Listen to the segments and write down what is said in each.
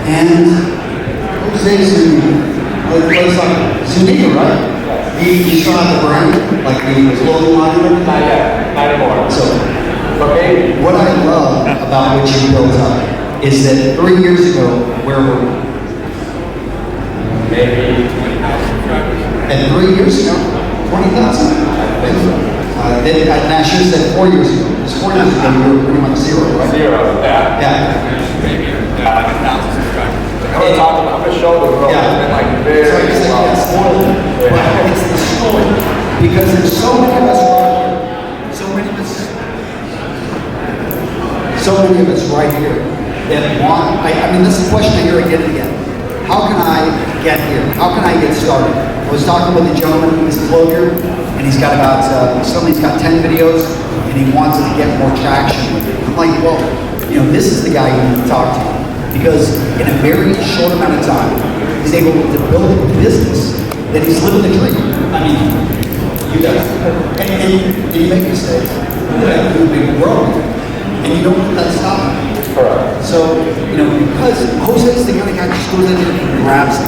And Jose's Zuniga, right? He still have the brand, like the clothing line? Not yet, not anymore. So, Okay. what I love about what you built up is that 3 years ago, where were we? Maybe 20,000 subscribers. And 3 years ago, 20,000? Then Nash said 4 years ago. Because 4 years ago, you were pretty much zero, right? Zero, yeah. Yeah. Maybe like 1,000 subscribers. I'm gonna show the growth. Yeah. It's been like very So it's like, it's spoiled. But it's the story. Because there's so many of us right here. So many of us right here that want, I mean, this is a question I hear again and again. How can I get here? How can I get started? I was talking with a gentleman, he's a blogger, and he's got about, he's got 10 videos, and he wants to get more traction with it. I'm like, well, you know, this is the guy you need to talk to. Because in a very short amount of time, he's able to build a business that he's living the dream. I mean, you guys, and you make mistakes. You do big growth, and you don't let that stop you. Correct. So, you know, because Jose's the kind of guy that just goes in there and grabs it.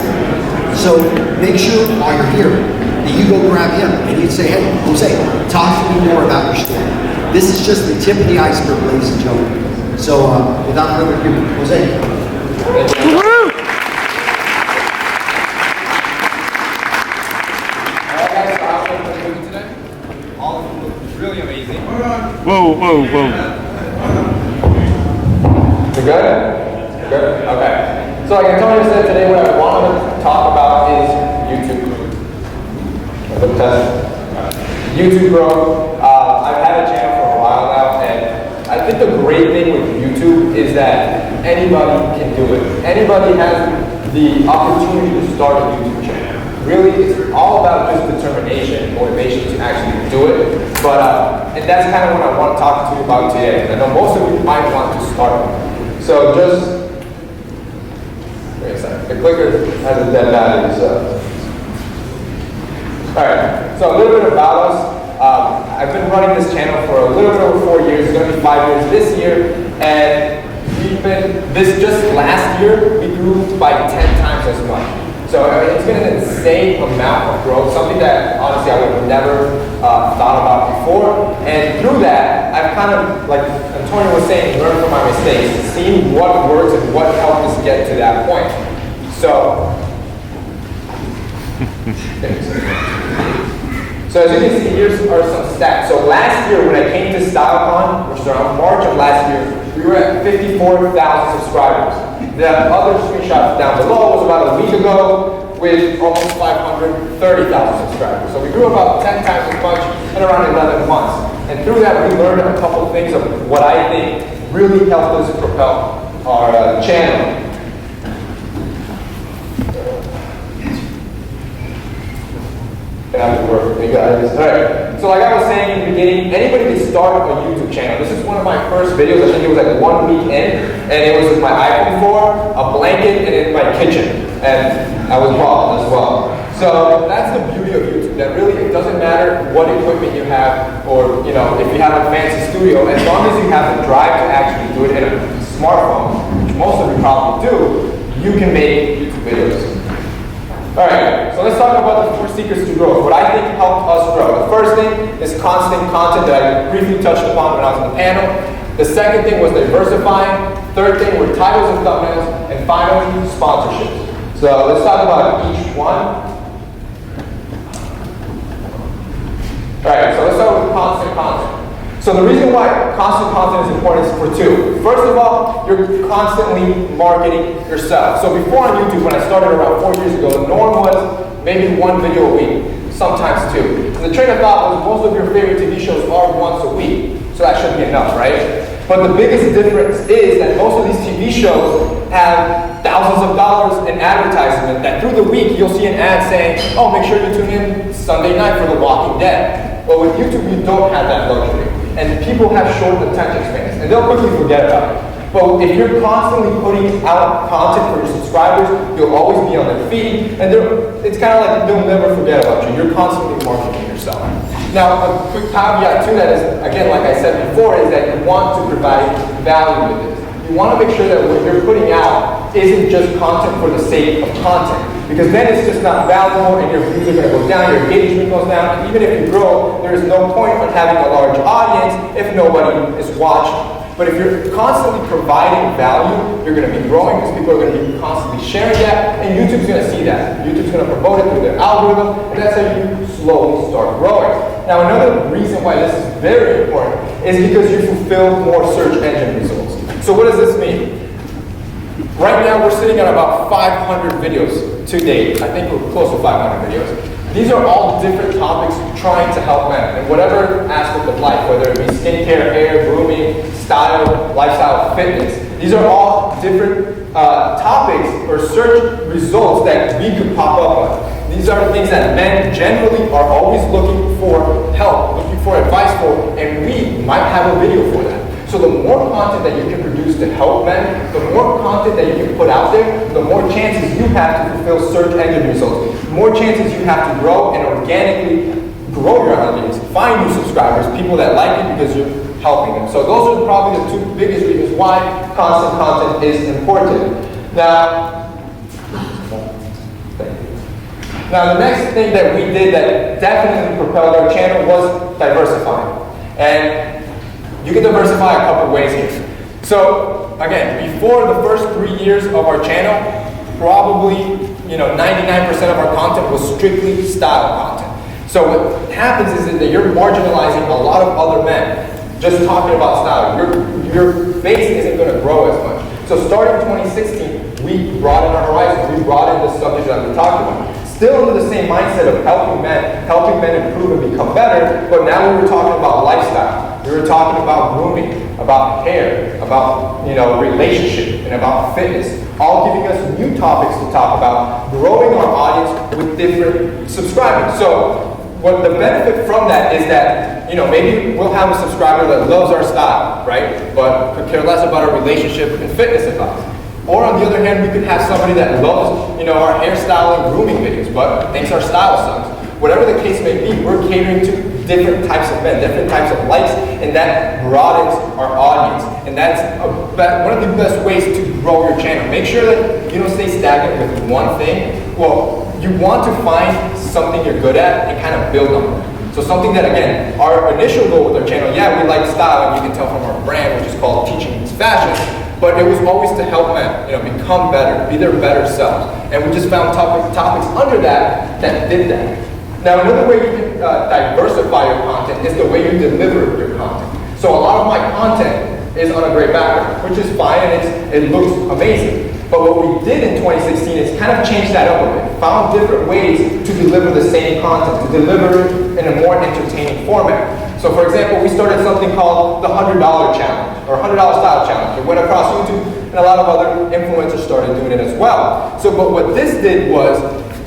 So make sure while you're here that you go grab him and you say, hey, Jose, talk to me more about your story. This is just the tip of the iceberg, ladies and gentlemen. So without further ado, Jose. Really amazing. Whoa, whoa, whoa. You good? Good? Okay. So like Antonio said today, what I wanted to talk about is YouTube. The test. YouTube growth. I've had a channel for a while now, and I think the great thing with YouTube is that anybody can do it. Anybody has the opportunity to start a YouTube channel. Really, it's all about just determination, motivation to actually do it. But and that's kind of what I want to talk to you about today. I know most of you might want to start. So just wait a second. The clicker has a dead battery. So all right. So a little bit about us. I've been running this channel for a little bit over 4 years. It's going to be 5 years this year, and just last year we grew by 10 times as much. So I mean, it's been an insane amount of growth, something that honestly I would have never thought about before. And through that, I've kind of, like Antonio was saying, learned from my mistakes, seen what works and what helped us get to that point. So as you can see, here are some stats. So last year when I came to StyleCon, which was around March of last year, we were at 54,000 subscribers. The other screenshot down below was about a week ago with almost 530,000 subscribers. So we grew about 10 times as much in around 11 months. And through that, we learned a couple of things of what I think really helped us propel our channel. Have to work with me guys. Alright, so like I was saying in the beginning, anybody can start a YouTube channel. This is one of my first videos. I think it was like 1 week in, and it was with my iPhone 4, a blanket, and in my kitchen. And I was bald as well. So that's the beauty of YouTube, that really it doesn't matter what equipment you have, or you know, if you have a fancy studio, as long as you have the drive to actually do it in a smartphone, which most of you probably do, you can make YouTube videos. Alright, so let's talk about the 4 secrets to growth. What I think helped us grow. The first thing is constant content that I briefly touched upon when I was on the panel. The second thing was diversifying. Third thing were titles and thumbnails. And finally, sponsorships. So let's talk about each one. Alright, so let's start with constant content. So the reason why constant content is important is for 2. First of all, you're constantly marketing yourself. So before on YouTube, when I started around 4 years ago, the norm was maybe 1 video a week, sometimes 2. And the train of thought was most of your favorite TV shows are once a week, so that should be enough, right? But the biggest difference is that most of these TV shows have thousands of dollars in advertisement, that through the week you'll see an ad saying, oh, make sure you tune in Sunday night for The Walking Dead. But with YouTube, you don't have that luxury. And people have short attention spans, and they'll quickly forget about it. But if you're constantly putting out content for your subscribers, you'll always be on their feed, and it's kind of like they'll never forget about you. You're constantly marketing yourself. Now, a quick caveat to that is, again, like I said before, is that you want to provide value with this. You want to make sure that what you're putting out isn't just content for the sake of content. Because then it's just not valuable and your views are going to go down, your engagement goes down, and even if you grow, there is no point on having a large audience if nobody is watching. But if you're constantly providing value, you're going to be growing because people are going to be constantly sharing that, and YouTube's going to see that. YouTube's going to promote it through their algorithm, and that's how you slowly start growing. Now, another reason why this is very important is because you fulfill more search engine results. So what does this mean? Right now, we're sitting at about 500 videos to date. I think we're close to 500 videos. These are all different topics trying to help men in whatever aspect of life, whether it be skincare, hair, grooming, style, lifestyle, fitness. These are all different topics or search results that we could pop up on. These are things that men generally are always looking for help, looking for advice for, and we might have a video for that. So the more content that you can produce to help men, the more content that you can put out there, the more chances you have to fulfill search engine results. The more chances you have to grow and organically grow your audience, find new subscribers, people that like you because you're helping them. So those are probably the two biggest reasons why constant content is important. Now, the next thing that we did that definitely propelled our channel was diversifying. And you can diversify a couple ways here. So again, before the first 3 years of our channel, probably 99% of our content was strictly style content. So what happens is that you're marginalizing a lot of other men just talking about style. Your face isn't going to grow as much. So starting 2016, we broadened our horizons. We broadened the subject that we talked about. Still under the same mindset of helping men improve and become better, but now we were talking about lifestyle. We were talking about grooming, about hair, about relationship, and about fitness. All giving us new topics to talk about, growing our audience with different subscribers. So what the benefit from that is that, maybe we'll have a subscriber that loves our style, right? But could care less about our relationship and fitness advice. Or on the other hand, we could have somebody that loves, our hairstyle and grooming videos, but thinks our style sucks. Whatever the case may be, we're catering to different types of men, different types of likes, and that broadens our audience. And that's one of the best ways to grow your channel. Make sure that you don't stay stagnant with one thing. Well, you want to find something you're good at and kind of build on it. So something that, again, our initial goal with our channel, we like style, and you can tell from our brand, which is called Teaching Meets Fashion. But it was always to help men, become better, be their better selves. And we just found topics under that did that. Now, another way you can diversify your content is the way you deliver your content. So a lot of my content is on a great background, which is fine, and it looks amazing. But what we did in 2016 is kind of change that up a bit, found different ways to deliver the same content, to deliver it in a more entertaining format. So for example, we started something called the $100 Challenge, or $100 Style Challenge. It went across YouTube, and a lot of other influencers started doing it as well. So but what this did was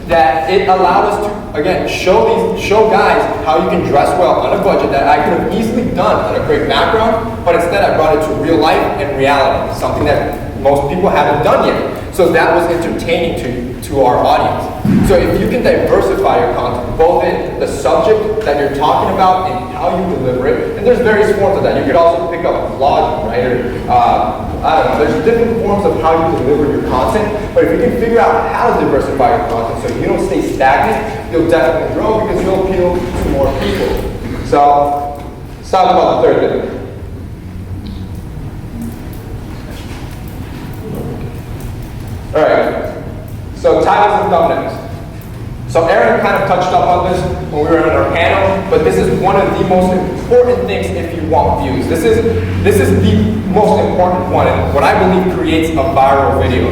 that it allowed us to, again, show guys how you can dress well on a budget that I could have easily done on a great background, but instead I brought it to real life and reality, something that most people haven't done yet. So that was entertaining to our audience. So if you can diversify your content, both in the subject that you're talking about and how you deliver it, and there's various forms of that. You could also pick up vlogging, right? Or, I don't know, there's different forms of how you deliver your content, but if you can figure out how to diversify your content so you don't stay stagnant, you'll definitely grow because you'll appeal to more people. So, let's talk about the third thing. Alright, so titles and thumbnails. So Aaron kind of touched up on this when we were on our panel, but this is one of the most important things if you want views. This is the most important one, and what I believe creates a viral video.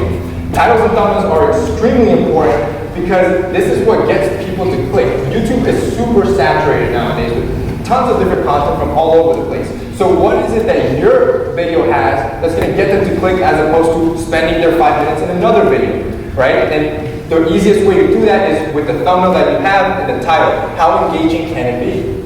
Titles and thumbnails are extremely important because this is what gets people to click. YouTube is super saturated nowadays with tons of different content from all over the place. So what is it that your video has that's going to get them to click as opposed to spending their 5 minutes in another video, right? And the easiest way to do that is with the thumbnail that you have and the title. How engaging can it be?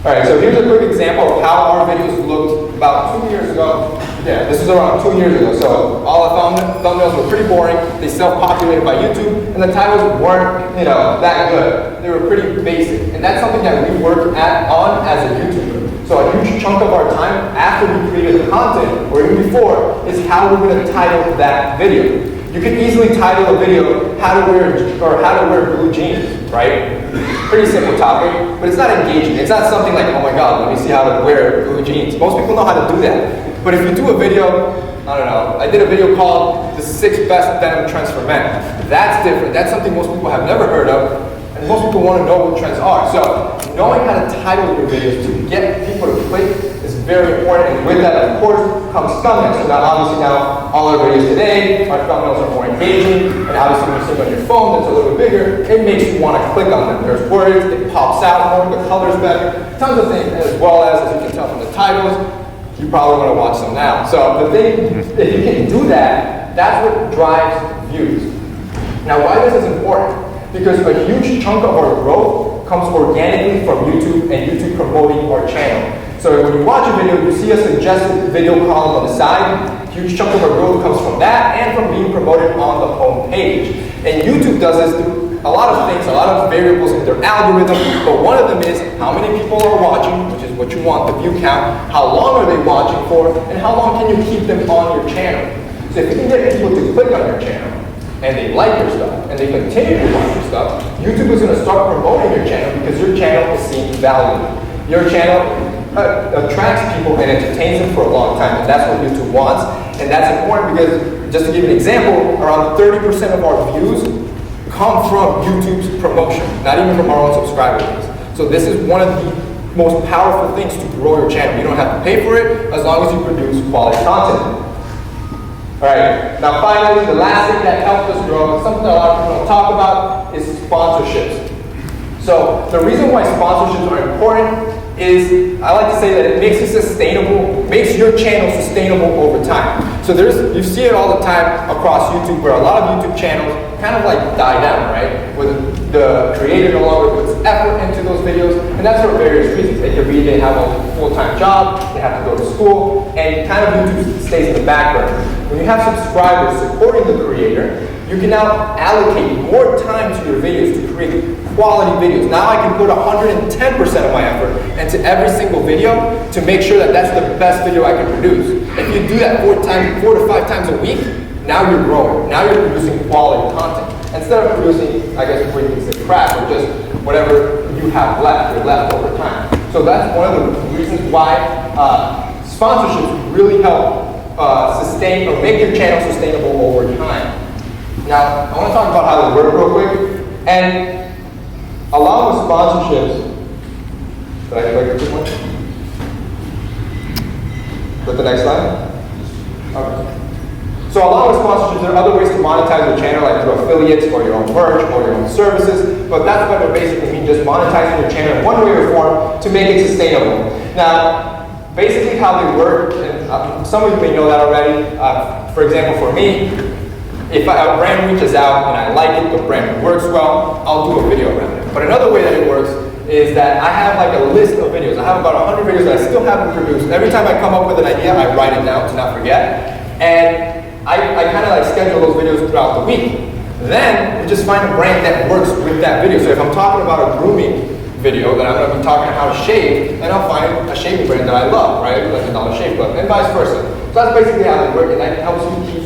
Alright, so here's a quick example of how our videos looked about 2 years ago. Yeah, this is around 2 years ago. So all the thumbnails were pretty boring. They self-populated by YouTube, and the titles weren't, that good. They were pretty basic. And that's something that we work on as a YouTuber. So a huge chunk of our time after we created the content, or even before, is how we're going to title that video. You could easily title a video, how to wear blue jeans, right? Pretty simple topic, but it's not engaging. It's not something like, oh my God, let me see how to wear blue jeans. Most people know how to do that. But if you do a video, I don't know, I did a video called The 6 Best Denim Trends for Men. That's different. That's something most people have never heard of, and most people want to know what trends are. So knowing how to title your videos to get people to click is very important, and with that, of course, comes thumbnails. So now, obviously, now all our videos today, our thumbnails are more engaging, and obviously when you see it on your phone that's a little bit bigger, it makes you want to click on them. There's words, it pops out more, the color's better, tons of things, as well as you can tell from the titles, you probably want to watch them now. So the thing, if you can do that, that's what drives views. Now, why this is important? Because a huge chunk of our growth comes organically from YouTube and YouTube promoting our channel. So when you watch a video, you see a suggested video column on the side. A huge chunk of our growth comes from that and from being promoted on the home page. And YouTube does this through a lot of things, a lot of variables in their algorithm, but one of them is how many people are watching, which is what you want, the view count, how long are they watching for, and how long can you keep them on your channel. So if you can get people to click on your channel, and they like your stuff, and they continue to watch your stuff, YouTube is going to start promoting your channel because your channel is seeing value. Your channel attracts people and entertains them for a long time, and that's what YouTube wants. And that's important because, just to give you an example, around 30% of our views come from YouTube's promotion, not even from our own subscriber base. So this is one of the most powerful things to grow your channel. You don't have to pay for it as long as you produce quality content. Alright, now finally, the last thing that helped us grow, something that a lot of people don't talk about, is sponsorships. So the reason why sponsorships are important is, I like to say that it makes it sustainable, makes your channel sustainable over time. So you see it all the time across YouTube where a lot of YouTube channels kind of like die down, right? Where the creator no longer puts effort into those videos, and that's for various reasons. It could be they have a full-time job, they have to go to school, and kind of YouTube stays in the background. When you have subscribers supporting the creator, you can now allocate more time to your videos to create quality videos. Now I can put 110% of my effort into every single video to make sure that that's the best video I can produce. If you do that 4 to 5 times a week, now you're growing. Now you're producing quality content. Instead of producing, I guess, what you can say crap, or just whatever you have left, your leftover time. So that's one of the reasons why sponsorships really help sustain or make your channel sustainable over time. Now, I want to talk about how they work real quick. And along with sponsorships, did I click this one? With the next slide? Okay. So along with sponsorships, there are other ways to monetize your channel, like through affiliates or your own merch or your own services. But that's what it basically means, just monetizing your channel in one way or form to make it sustainable. Now, basically how they work, and some of you may know that already. For example, for me, if a brand reaches out and I like it, the brand works well, I'll do a video around it. But another way that it works is that I have like a list of videos. I have about 100 videos that I still haven't produced. Every time I come up with an idea, I write it down to not forget. And I kind of like schedule those videos throughout the week. Then we just find a brand that works with that video. So if I'm talking about a grooming video, then I'm going to be talking about how to shave, and I'll find a shaving brand that I love, right? Like the Dollar Shave Club, and vice versa. So that's basically how they work, and that helps you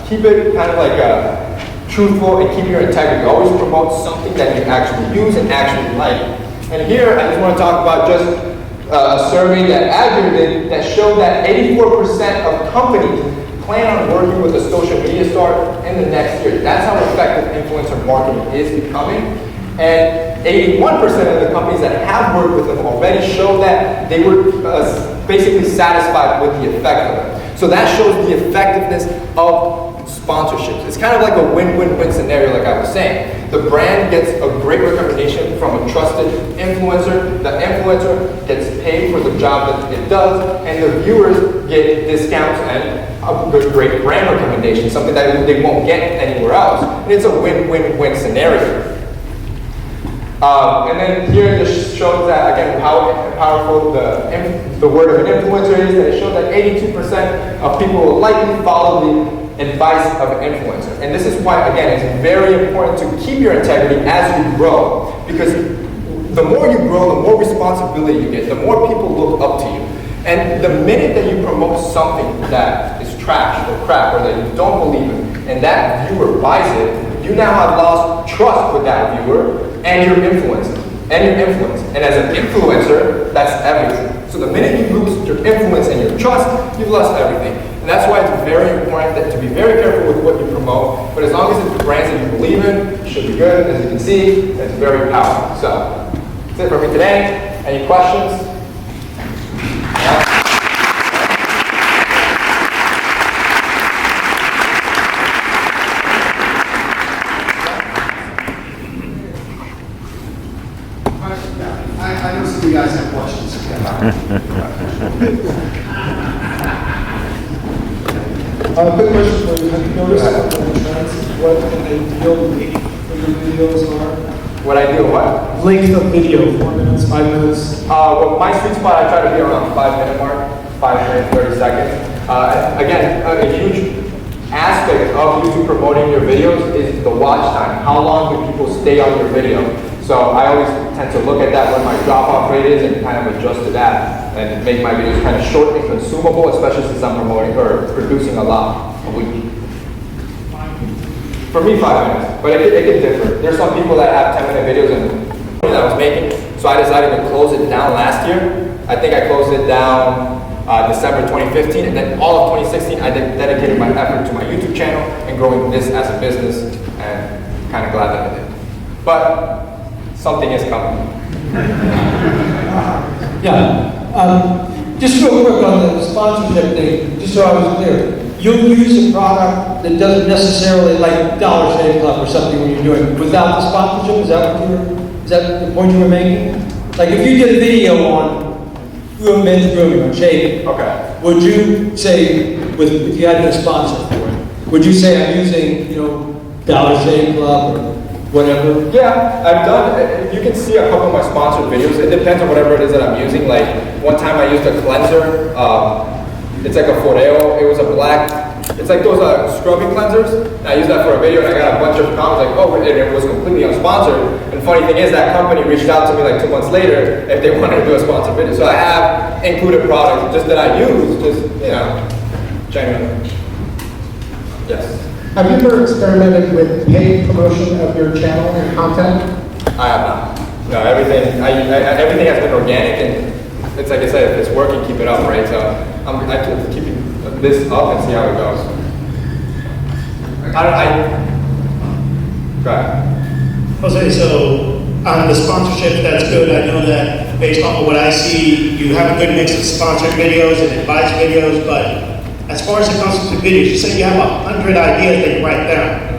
keep it kind of like truthful and keep your integrity. Always promote something that you actually use and actually like. And here, I just want to talk about just a survey that Azure did that showed that 84% of companies plan on working with a social media star in the next year. That's how effective influencer marketing is becoming. And 81% of the companies that have worked with them already show that they were basically satisfied with the effect of it. So that shows the effectiveness of sponsorships. It's kind of like a win-win-win scenario, like I was saying. The brand gets a great recommendation from a trusted influencer. The influencer gets paid for the job that it does, and the viewers get discounts and a great brand recommendation, something that they won't get anywhere else. And it's a win-win-win scenario. And then here it just shows that, again, how powerful the word of an influencer is. That it shows that 82% of people will likely follow the advice of an influencer. And this is why, again, it's very important to keep your integrity as you grow. Because the more you grow, the more responsibility you get, the more people look up to you. And the minute that you promote something that is trash or crap or that you don't believe in, and that viewer buys it, you now have lost trust with that viewer and your influence. And as an influencer, that's everything. So the minute you lose your influence and your trust, you've lost everything. And that's why it's very important to be very careful with what you promote. But as long as it's brands that you believe in, it should be good. As you can see, it's very powerful. So that's it for me today. Any questions? Yeah. I know some of you guys have questions. Quick question for you. Have you noticed the trends, what the ideal length for your videos are? What I do, what? Length of video, 4 minutes, 5 minutes. Well, my sweet spot, I try to be around 5-minute mark, 5 minutes, 30 seconds. Again, a huge aspect of YouTube promoting your videos is the watch time. How long do people stay on your video? So I always tend to look at that, what my drop-off rate is, and kind of adjust to that, and make my videos kind of short and consumable, especially since I'm promoting or producing a lot a week. For me, 5 minutes, but it can differ. There's some people that have 10-minute videos and that I was making, so I decided to close it down last year. I think I closed it down December 2015, and then all of 2016, I dedicated my effort to my YouTube channel and growing this as a business, and kind of glad that I did. But something is coming. Just real quick on the sponsorship thing, just so I was clear. You'll use a product that doesn't necessarily, like Dollar Shave Club or something when you're doing, without the sponsorship? Is that the point you were making? Like if you did a video on men's grooming or shaving, Okay. would you say, if you had no sponsor for it, would you say I'm using, Dollar Shave Club or whatever? Yeah, I've done, you can see a couple of my sponsored videos. It depends on whatever it is that I'm using. Like one time I used a cleanser. It's like a Foreo. It was a black, it's like those scrubbing cleansers. And I used that for a video and I got a bunch of comments like, oh, and it was completely unsponsored. And funny thing is that company reached out to me like 2 months later if they wanted to do a sponsored video. So I have included products just that I use, just, genuinely. Yes. Have you ever experimented with paid promotion of your channel and content? I have not. No, everything has been organic, and it's like I said, if it's working, keep it up, right? So I'm keeping this up and see how it goes. Go ahead. Jose, so on the sponsorship, that's good. I know that based off of what I see, you have a good mix of sponsored videos and advice videos, but as far as it comes to videos, you say you have 100 ideas that you write down.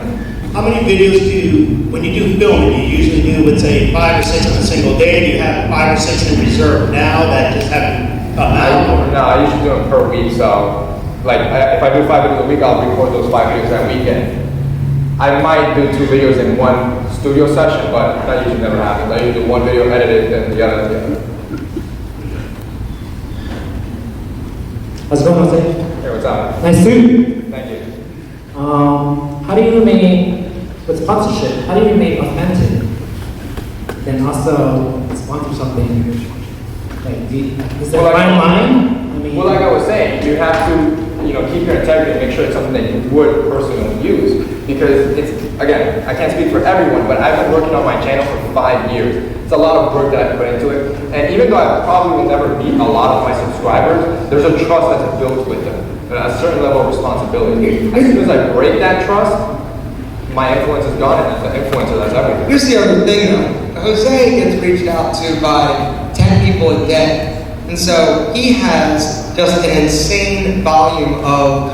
How many videos do you, when you do filming, you usually do, let's say, 5 or 6 on a single day? Do you have 5 or 6 in reserve now that just haven't come out? No, I usually do them per week, so like if I do 5 videos a week, I'll record those 5 videos that weekend. I might do 2 videos in one studio session, but that usually never happens. I usually do one video edited and the other. How's it going, Jose? Hey, what's up? Nice to meet you. Thank you. How do you remain, with sponsorship, how do you remain authentic? Then also sponsor something, like, is that Well, fine line? Well, like I was saying, you have to, keep your integrity and make sure it's something that you would personally use. Because it's, again, I can't speak for everyone, but I've been working on my channel for 5 years. It's a lot of work that I put into it. And even though I probably will never meet a lot of my subscribers, there's a trust that's built with them. And a certain level of responsibility. As soon as I break that trust, my influence is gone, and as an influencer, that's everything. Here's the other thing though. Jose gets reached out to by 10 people a day. And so he has just an insane volume of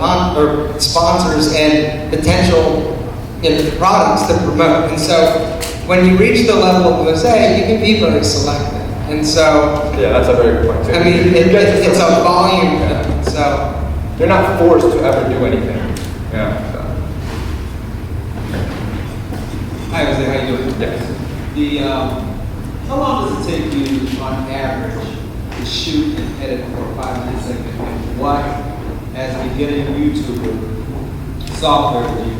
sponsors and potential products to promote. And so when you reach the level of Jose, you can be very selective. And so, yeah, that's a very good point too. I mean, it's a volume thing. So you're not forced to ever do anything. Yeah. So. Hi Jose, how you doing? Yes. How long does it take you on average to shoot and edit for a 5-minute segment? And what, as a beginning YouTuber, software do you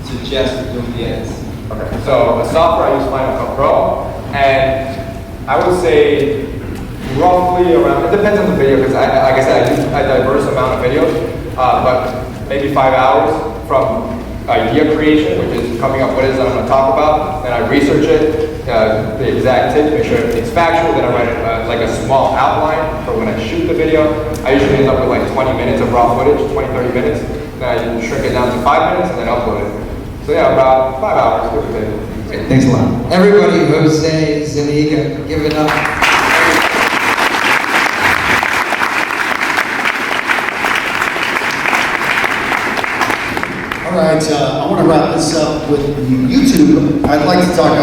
suggest for doing the edits? Okay, so the software I use Final Cut Pro, and I would say roughly around, it depends on the video, because like I said, I do a diverse amount of videos, but maybe 5 hours from idea creation, which is coming up what it is that I'm going to talk about, then I research it, the exact tip, make sure everything's factual, then I write like a small outline for when I shoot the video. I usually end up with like 20 minutes of raw footage, 20-30 minutes, then I shrink it down to 5 minutes and then upload it. So yeah, about 5 hours, give or take. Great, thanks a lot. Everybody, Jose Zuniga, give it up. All right, I want to wrap this up with YouTube. I'd like to talk